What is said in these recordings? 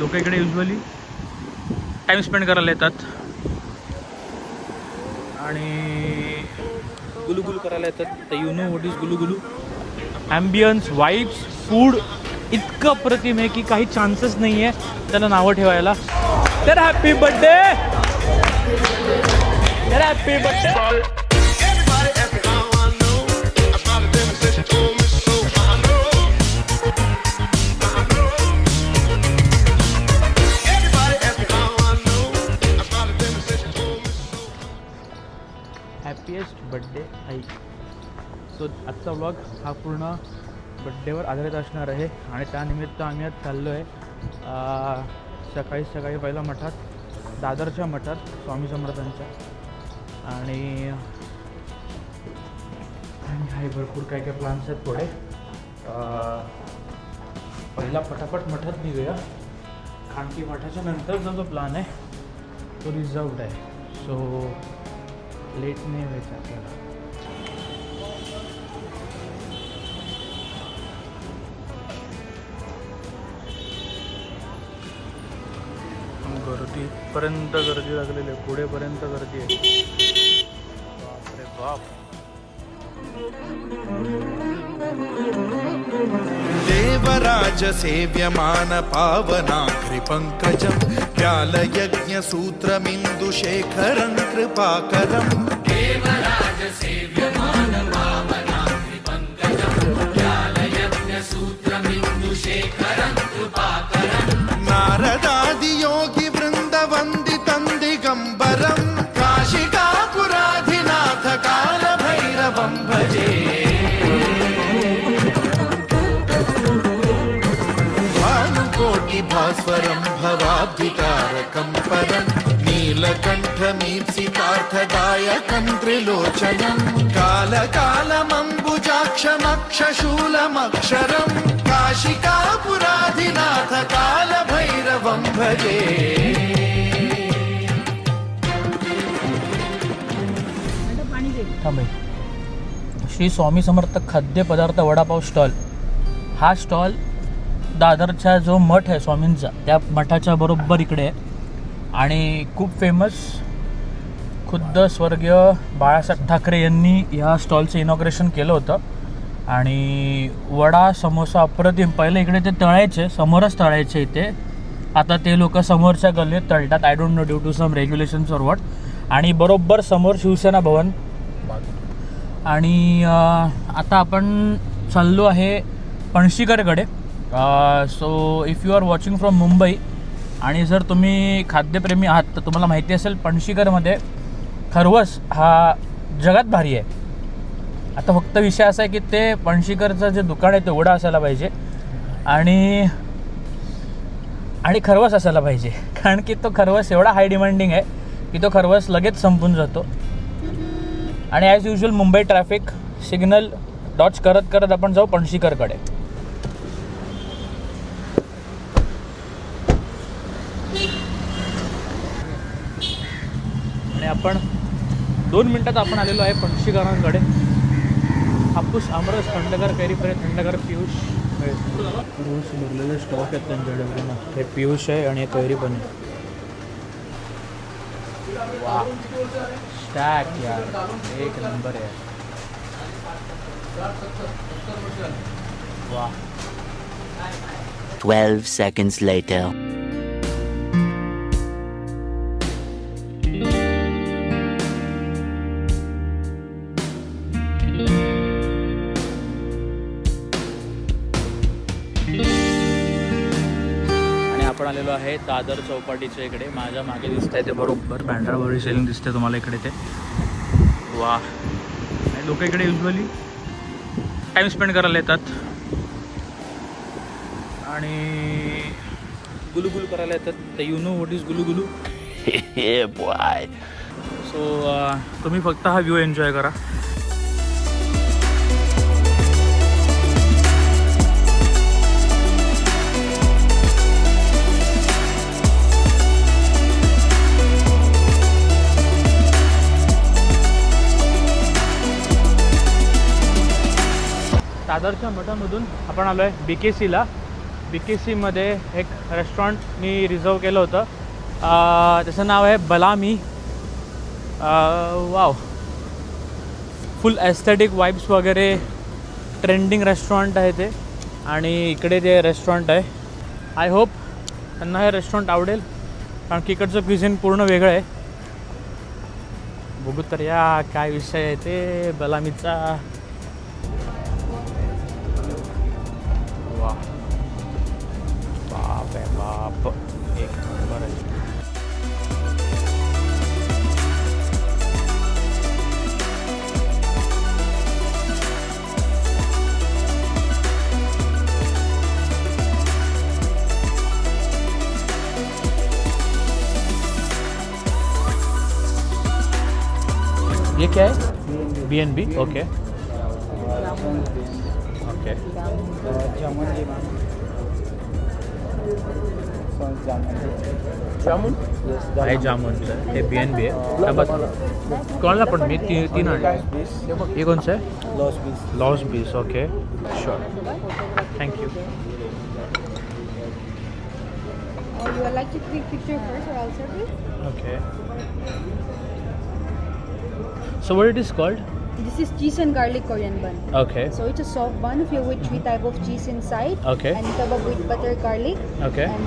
लोक इकडे usually time spend करायला येतात आणि गुलुगुलू करायला येतात. तर यू नो व्हॉट इज गुलुगुलू. ॲम्बियन्स, वाईब्स, फूड इतकं अप्रतिम आहे की काही चान्सेस नाही आहे त्याला नावं ठेवायला. तर हॅपी बर्थडे, तर हॅपी बर्थडे. हॅपीएस्ट बड्डे आई. सो आजचा व्लॉग हा पूर्ण बड्डेवर आधारित असणार आहे आणि त्यानिमित्त आम्ही आज चाललो आहे सकाळी पहिला मठात, दादरच्या मठात स्वामी समर्थांच्या. आणि काही भरपूर काय प्लॅन्स आहेत पुढे. पहिला पटापट मठात निघूया, कारण की मठाच्या नंतरचा जो प्लॅन आहे तो रिझर्वड आहे. सो लेट नाही व्हायचं आपल्याला. गर्दीपर्यंत गर्दी लागलेली आहे, पुढेपर्यंत गर्दी आहे. बापरे बाप. देवराज सेव्यमान पावनाग्रि पंकजं व्यालयज्ञ सूत्रमिन्दुशेखरं कृपाकरं. देवराज सेव्यमान पावनाग्रि पंकजं व्यालयज्ञ सूत्रमिन्दुशेखरं कृपाकरं. नारदादि योगी वृंद वंदितं दिगंबरं काशिकापुराधिनाथ काल भैरवं भजे. भास्वरं भवाब्धितारकं परं नीलकण्ठमीप्सितार्थदायकं त्रिलोचनं कालकालमम्बुजाक्षमक्षशूलमक्षरं काशिकापुराधिनाथ कालभैरवं भजे. श्री स्वामी समर्थ खाद्यपदार्थ वडापाव स्टॉल. हा स्टॉल दादरचा जो मठ आहे स्वामींचा, त्या मठाच्या बरोबर इकडे आहे आणि खूप फेमस. खुद्द स्वर्गीय बाळासाहेब ठाकरे यांनी ह्या स्टॉलचं इनॉग्रेशन केलं होतं. आणि वडा समोसा अप्रतिम. पहिले इकडे ते तळायचे, समोरच तळायचे इथे. आता ते लोक समोरच्या गल्लीत तळतात. I don't know, due to some regulations or what. आणि बरोबर समोर शिवसेना भवन. आणि आता आपण चाललो आहे पणशीकरकडे. So if you are watching from Mumbai आणि जर तुम्ही खाद्यप्रेमी आहात तर तुम्हाला माहिती असेल पणशीकरमध्ये खरवस हा जगात भारी आहे. आता फक्त विषय असा आहे की ते पणशीकरचं जे दुकान आहे ते उघडं असायला पाहिजे आणि खरवस असायला पाहिजे. कारण की तो खरवस एवढा हाय डिमांडिंग आहे की तो खरवस लगेच संपून जातो. आणि as usual Mumbai traffic signal dodge करत करत आपण जाऊ पणशीकरकडे. आणि आपण 2 मिनटात आपण आलेलो आहे पणशीकरांकडे. हापूस, आमरस, थंडगार कैरी पण, थंडगार पियुष रोज भरलेले स्टॉक आहेत त्यांच्याकडे. हे पियुष आहे आणि हे कैरी पण आहे. वा, स्टॅक यार, एक नंबर आहे. वा. 12 seconds later. आपण आलेलो आहे दादर चौपाटीच्या इकडे. माझ्या मागे दिसत आहे ते बरोबर बँड्रावरी सेलिंग दिसते तुम्हाला इकडे ते. वा. आणि लोक इकडे युजली टाईम स्पेंड करायला येतात आणि गुलुगुलू करायला येतात. तर यू नो व्हॉट इज गुलुगुलू. बॉय. सो तुम्ही फक्त हा व्ह्यू एन्जॉय करा. दादरच्या मठामधून आपण आलो आहे BKCला BKCमध्ये एक रेस्टॉरंट मी रिझर्व केलं होतं. त्याचं नाव आहे बलामी. वाव, फुल एस्थेटिक वाईब्स वगैरे, ट्रेंडिंग रेस्टॉरंट आहे ते. आणि इकडे ते रेस्टॉरंट आहे. आय होप त्यांना हे रेस्टॉरंट आवडेल, कारण की इकडचं क्विझिन पूर्ण वेगळं आहे. बघू तर या काय विषय आहे ते बलामीचा. वा, बाप आहे बाप, एक नंबर आहे. ये क्या है? BNB. Okay okay. जामुन आहे जामुनचं, हे BNB आहे. बस कोणाला पण मी तीन आणले. हे कोणचं आहे? लॉस बीस. Okay, sure, thank you. You would like to take picture first or I'll serve you? Okay. So what it is called? This is cheese and garlic Korean bun. Okay. So it's a soft bun filled with 3 type of cheese inside. Okay. And kebab with butter garlic. Okay. And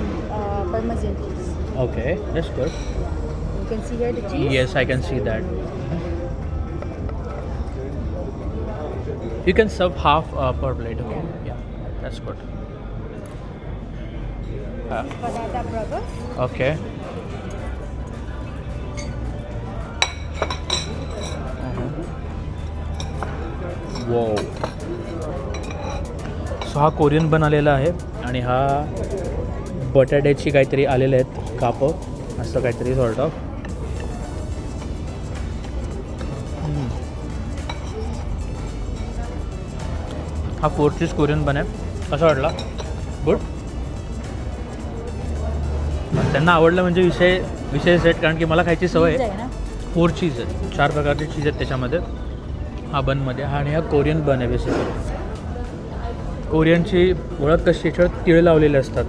parmesan cheese. Okay, that's good. You can see here the cheese. Yes, I can see that. You can serve half per plate. Okay. Yeah, that's good. This is patata bravas. Okay. Wow. So हा Korean बन आलेला आहे आणि हा बटाट्याची काहीतरी आलेले आहेत कापं, असं काहीतरी सॉर्ट ऑफ. हा 4 चीज कोरियन बन आहे. कसा वाटला? गुड. त्यांना आवडलं म्हणजे विषय सेट, कारण की मला खायची सवय Cheese आहे. आहे ना? 4 चीज आहे, 4 प्रकारचे चीज आहेत त्याच्यामध्ये. हा बनमध्ये आणि हा कोरियन बन आहे. बेसिकली कोरियनची ओळख कशी, याच्यावर तिळ लावलेले असतात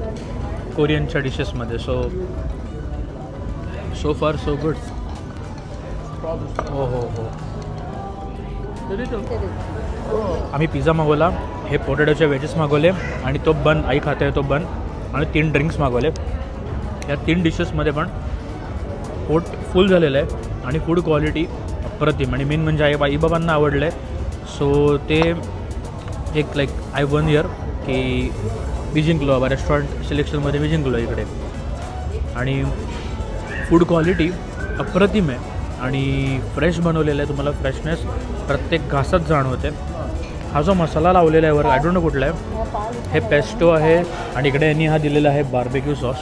कोरियनच्या डिशेसमध्ये. सो फार सो गुड. हो हो हो. आम्ही पिझ्झा मागवला, हे पोटॅटोचे वेजेस मागवले आणि तो बन आई खाते आहे तो बन, आणि 3 ड्रिंक्स मागवले. या 3 डिशेसमध्ये पण पोट फुल झालेलं आहे आणि फूड क्वालिटी अप्रतिम. आणि मेन म्हणजे आईबाबांना आवडलं आहे. सो ते एक लाईक आय वन इयर की मी जिंकलो बाबा, रेस्टॉरंट सिलेक्शनमध्ये मी जिंकलो इकडे. आणि फूड क्वालिटी अप्रतिम आहे आणि फ्रेश बनवलेलं आहे. तुम्हाला फ्रेशनेस प्रत्येक घासात जाणवते. हा जो मसाला लावलेला आहे वर, आय डोंट नो कुठला आहे, हे पेस्टो आहे. आणि इकडे यांनी हा दिलेला आहे बार्बेक्यू सॉस.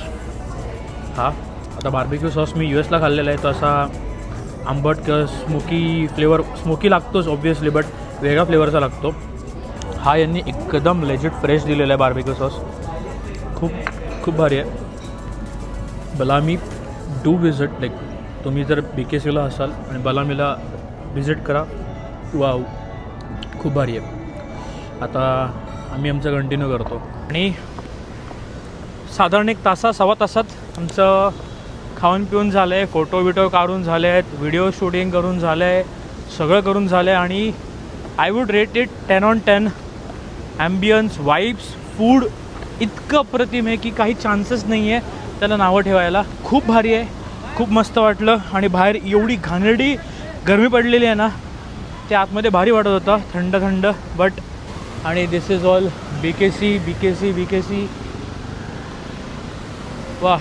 हा आता बार्बेक्यू सॉस मी USला खाल्लेला आहे, तो असा आंबट किंवा स्मोकी लागतोच ऑब्व्हियसली, बट वेगळा फ्लेवरचा लागतो. हा यांनी एकदम लेजिट फ्रेश दिलेला आहे बार्बेक्यू सॉस. खूप भारी आहे. बलामी डू विजिट. लाईक तुम्ही जर BKCला असाल आणि बलामीला विजिट करा. वाव, खूप भारी आहे. आता आम्ही आमचं कंटिन्यू करतो आणि साधारण 1 सव्वा तासात आमचं खाऊन पिऊन झालं आहे, फोटो बिटो काढून झाले आहेत, व्हिडिओ शूटिंग करून झालं आहे, सगळं करून झालं आहे. आणि I would rate it 10 on 10. Ambience, vibes, food इतकं अप्रतिम आहे की काही चान्सेस नाही आहे त्याला नावं ठेवायला. खूप भारी आहे, खूप मस्त वाटलं. आणि बाहेर एवढी घाणेरडी गरमी पडलेली आहे ना, ते आतमध्ये भारी वाटत होतं, थंड थंड. बट आणि दिस इज ऑल BKC. वा,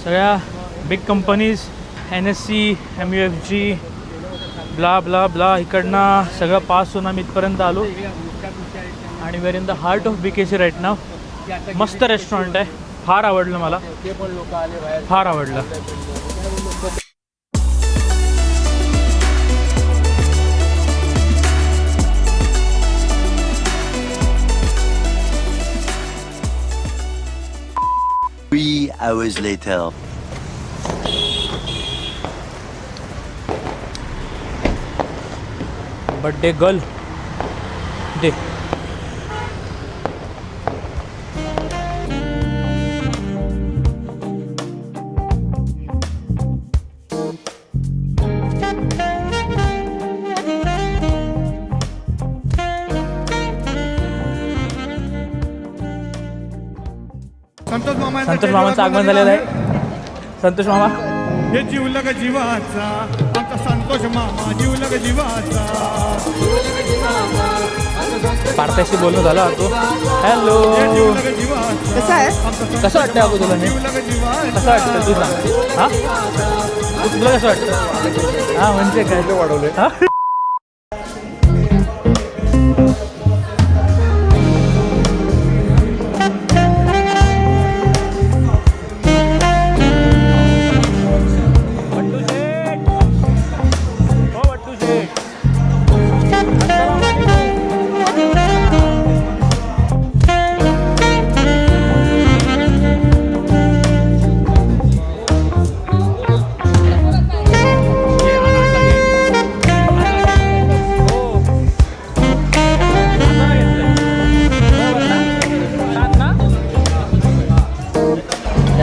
सगळ्या big companies, NSC, MUFG, blah blah blah, इकडनं सगळं पास होऊन आम्ही इथपर्यंत आलो. आणि where in the heart of BKC right नाव. मस्त रेस्टॉरंट आहे, फार आवडलं मला, फार आवडलं. Three hours later. Birthday girl दे. संतोष मामांचं आगमन झालेलं आहे. संतोष मामा हे जीवलग जीवाचा आमचा संतोष मामा जीवलग जीवाचा. पार्थाशी बोलणं झालं तू. हॅलो, जीवलग जीवाचा कसं आहे? कसं वाटतं अगो तुला? मी जीवलग जीवाचा. कसं वाटतं तू सांग. हां तुला कसं वाटतं? हां म्हणजे काय वाढवले. हां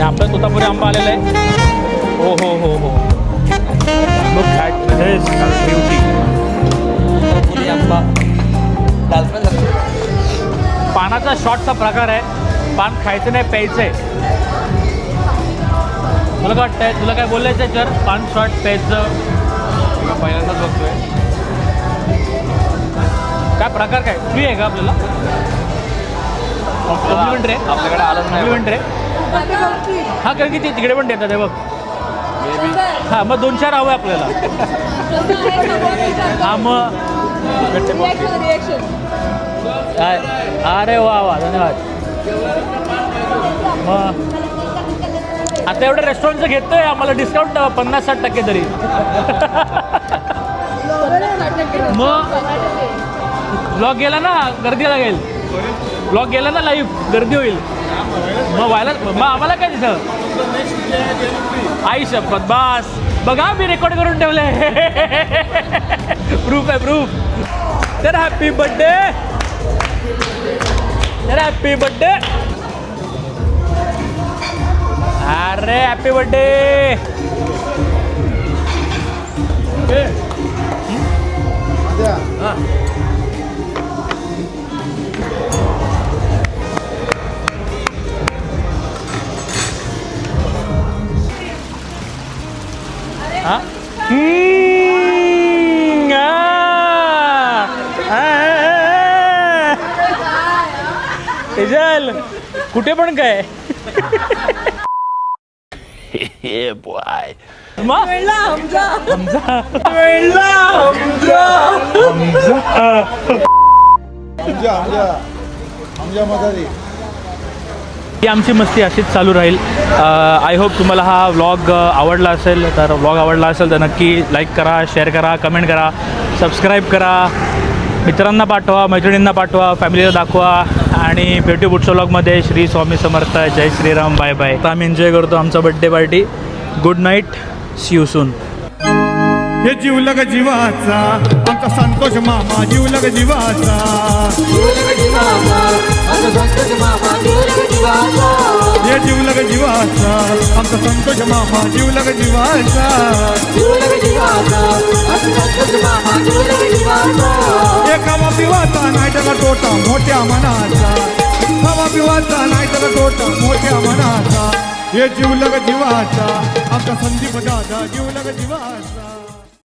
आपलं तोतापुरी आंबा आलेला आहे. हो हो हो हो, look at this beauty. Totapuri आंबा पानाचा शॉटचा प्रकार आहे. पान खायचं नाही, प्यायचं आहे. तुला काय वाटतंय? तुला काय बोलायचं आहे? सर पान शॉट प्यायचं पहिल्यांदाच बघतोय. काय प्रकार काय फ्री आहे का आपल्याला? कॉम्प्लिमेंटरी आहे आपल्याकडे आलं. कॉम्प्लिमेंटरी आहे. हां कारण की ते तिकडे पण देतात आहे बघ. हां मग 2-4 हवं आहे आपल्याला. हां मग काय? अरे वा वा, धन्यवाद. मग आता एवढं रेस्टॉरंटचं घेतोय, आम्हाला डिस्काउंट 50-60% तरी. मग ब्लॉग गेला ना, गर्दी लागेल. ब्लॉग गेला ना लाईव्ह, गर्दी होईल. मग व्हायला मग आम्हाला काय तिथं आई शपथ बास. बघा मी रेकॉर्ड करून ठेवलं आहे. प्रूफ आहे प्रूफ. तर हॅपी बर्थडे, तर हॅपी बर्थडे. अरे हॅपी बर्थडे. हां हां तेजल कुठे पण काय? Yeah, boy. ही आमची मस्ती अशीच चालू राहील. आय होप तुम्हाला हा व्लॉग आवडला असेल. तर व्लॉग आवडला असेल तर नक्की लाईक करा, शेअर करा, कमेंट करा, सबस्क्राईब करा, मित्रांना पाठवा, मैत्रिणींना पाठवा, फॅमिलीला दाखवा. आणि भेटू पुढच्या व्लॉगमध्ये. श्री स्वामी समर्थ. जय श्रीराम. Bye bye. आता आम्ही एन्जॉय करतो आमचा birthday party. Good night, see you soon. हे जीवलग जीवाचा आमचा संतोष मामा जीवलग जीवाचा. हे जीवलग जीवाचा आमचा संतोष मामा जीवलग जीवाचा. एकावा पिवाचा नाही त्याला तोटा मोठ्या मनाचा. खावा पिवाचा नाही त्याला तोटा मोठ्या मनाचा. हे जीवलग जीवाचा आमचा संदीप दादा जीवलग जीवाचा.